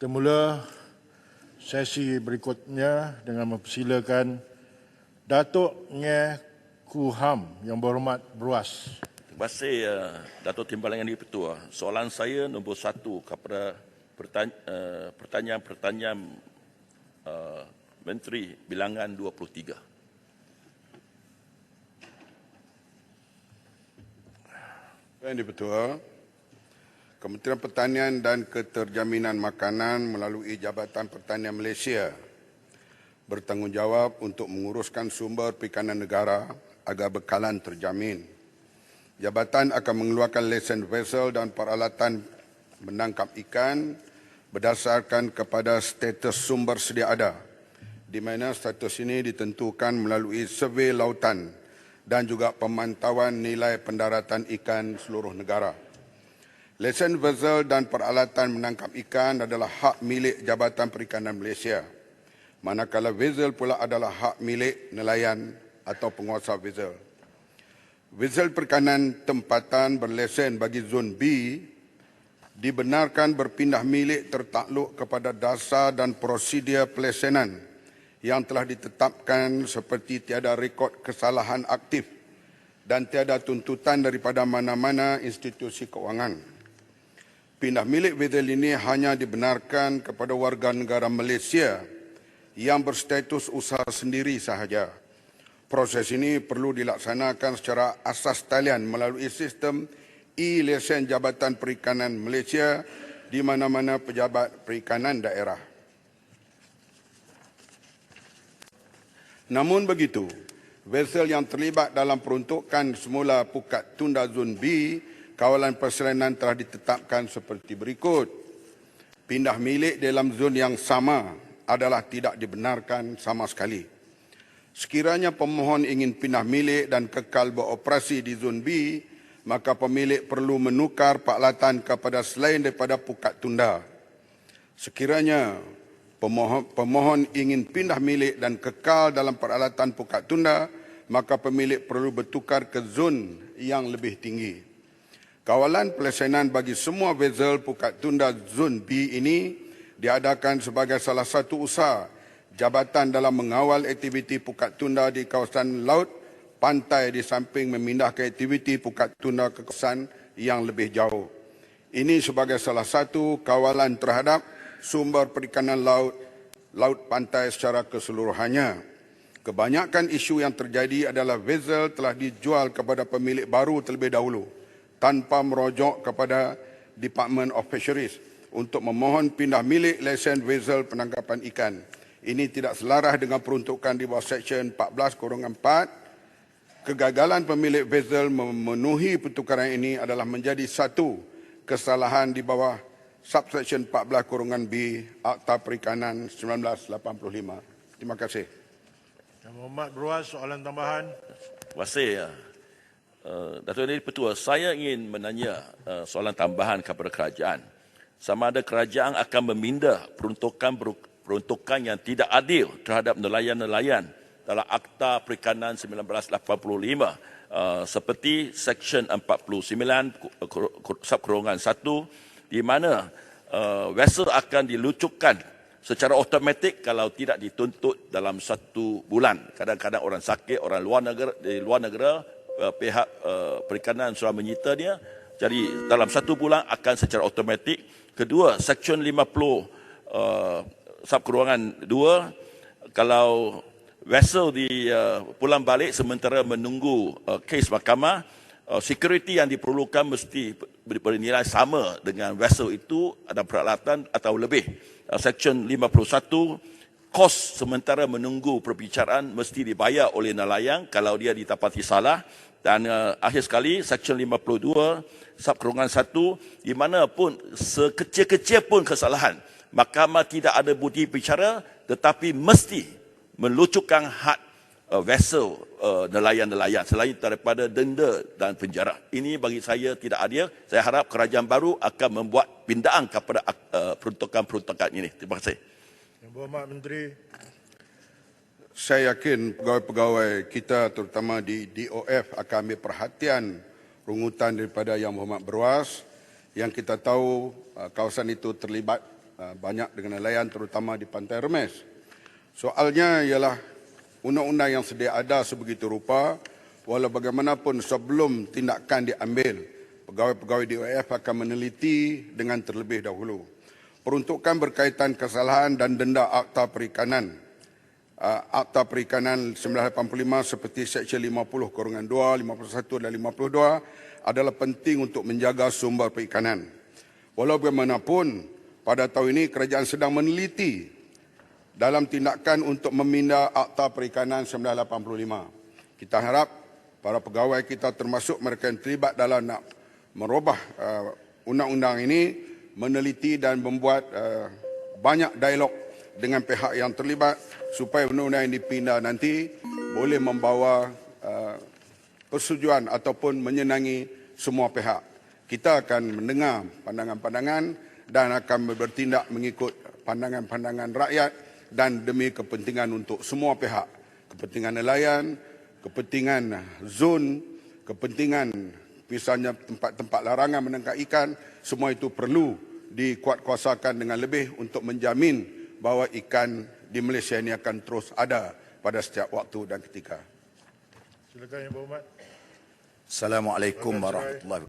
Kita mula sesi berikutnya dengan mempersilakan Datuk Ngeh Kuham Yang Berhormat Bruas. Terima kasih Datuk Timbalan Yang Di-Pertua. Soalan saya nombor 1 kepada pertanyaan Menteri Bilangan 23. Yang Di-Pertua, Kementerian Pertanian dan Keterjaminan Makanan melalui Jabatan Pertanian Malaysia bertanggungjawab untuk menguruskan sumber perikanan negara agar bekalan terjamin. Jabatan akan mengeluarkan lesen vessel dan peralatan menangkap ikan berdasarkan kepada status sumber sedia ada, di mana status ini ditentukan melalui survei lautan dan juga pemantauan nilai pendaratan ikan seluruh negara. Lesen vessel dan peralatan menangkap ikan adalah hak milik Jabatan Perikanan Malaysia, manakala vessel pula adalah hak milik nelayan atau penguasa vessel. Vessel perikanan tempatan berlesen bagi Zon B dibenarkan berpindah milik tertakluk kepada dasar dan prosedur pelesenan yang telah ditetapkan seperti tiada rekod kesalahan aktif dan tiada tuntutan daripada mana-mana institusi keuangan. Pindah milik vessel ini hanya dibenarkan kepada warga negara Malaysia yang berstatus usaha sendiri sahaja. Proses ini perlu dilaksanakan secara asas talian melalui sistem e-lesen Jabatan Perikanan Malaysia di mana-mana pejabat perikanan daerah. Namun begitu, vessel yang terlibat dalam peruntukan semula Pukat Tunda Zon B, kawalan persalinan telah ditetapkan seperti berikut. Pindah milik dalam zon yang sama adalah tidak dibenarkan sama sekali. Sekiranya pemohon ingin pindah milik dan kekal beroperasi di Zon B, maka pemilik perlu menukar peralatan kepada selain daripada Pukat Tunda. Sekiranya pemohon ingin pindah milik dan kekal dalam peralatan Pukat Tunda, maka pemilik perlu bertukar ke zon yang lebih tinggi. Kawalan pelesenan bagi semua vessel Pukat Tunda Zon B ini diadakan sebagai salah satu usaha jabatan dalam mengawal aktiviti Pukat Tunda di kawasan laut pantai di samping memindahkan aktiviti Pukat Tunda ke kawasan yang lebih jauh. Ini sebagai salah satu kawalan terhadap sumber perikanan laut pantai secara keseluruhannya. Kebanyakan isu yang terjadi adalah vessel telah dijual kepada pemilik baru terlebih dahulu tanpa merujuk kepada Department of Fisheries untuk memohon pindah milik lesen vessel penangkapan ikan. Ini tidak selaras dengan peruntukan di bawah Seksyen 14-4. Kegagalan pemilik vessel memenuhi pertukaran ini adalah menjadi satu kesalahan di bawah Subseksyen 14-B Akta Perikanan 1985. Terima kasih. Yang Berhormat Bruas, soalan tambahan. Terima kasih. Datuk Yang Di-Pertua, saya ingin menanya soalan tambahan kepada kerajaan. Sama ada kerajaan akan meminda peruntukan yang tidak adil terhadap nelayan-nelayan dalam Akta Perikanan 1985 seperti Seksyen 49 Subkurungan 1 di mana vessel akan dilucutkan secara automatik kalau tidak dituntut dalam 1 bulan. Kadang-kadang orang sakit, orang di luar negara pihak perikanan sudah menyita dia. Jadi dalam 1 bulan akan secara automatik. Kedua, Seksyen 50 Subkurungan 2, kalau vessel pulang balik sementara menunggu kes mahkamah, security yang diperlukan mesti bernilai sama dengan vessel itu, ada peralatan atau lebih. Seksyen 51, kos sementara menunggu perbicaraan mesti dibayar oleh nelayan kalau dia didapati salah. Dan akhir sekali, Seksyen 52, Subkurungan 1, di mana pun sekecil-kecil pun kesalahan, mahkamah tidak ada budi bicara tetapi mesti melucutkan hak vessel nelayan-nelayan selain daripada denda dan penjara. Ini bagi saya tidak adil. Saya harap kerajaan baru akan membuat pindaan kepada peruntukan-peruntukan ini. Terima kasih. Yang Berhormat Menteri. Saya yakin pegawai-pegawai kita terutama di DOF akan ambil perhatian rungutan daripada Yang Berhormat Bruas. Yang kita tahu kawasan itu terlibat banyak dengan nelayan terutama di Pantai Remes. Soalnya ialah undang-undang yang sedia ada sebegitu rupa, walau bagaimanapun sebelum tindakan diambil, pegawai-pegawai DOF akan meneliti dengan terlebih dahulu. Peruntukan berkaitan kesalahan dan denda Akta Perikanan. Akta Perikanan 1985 seperti Seksyen 50/2, 51 dan 52 adalah penting untuk menjaga sumber perikanan. Walau bagaimanapun, pada tahun ini kerajaan sedang meneliti dalam tindakan untuk meminda Akta Perikanan 1985. Kita harap para pegawai kita termasuk mereka yang terlibat dalam nak merubah undang-undang ini meneliti dan membuat banyak dialog dengan pihak yang terlibat supaya undang-undang yang dipindah nanti boleh membawa persetujuan ataupun menyenangi semua pihak. Kita akan mendengar pandangan-pandangan dan akan bertindak mengikut pandangan-pandangan rakyat dan demi kepentingan untuk semua pihak. Kepentingan nelayan, kepentingan zon, kepentingan misalnya tempat-tempat larangan menangkap ikan, semua itu perlu dikuatkuasakan dengan lebih untuk menjamin bahawa ikan di Malaysia ini akan terus ada pada setiap waktu dan ketika. Silakan Yang Berhormat. Assalamualaikum warahmatullahi wabarakatuh.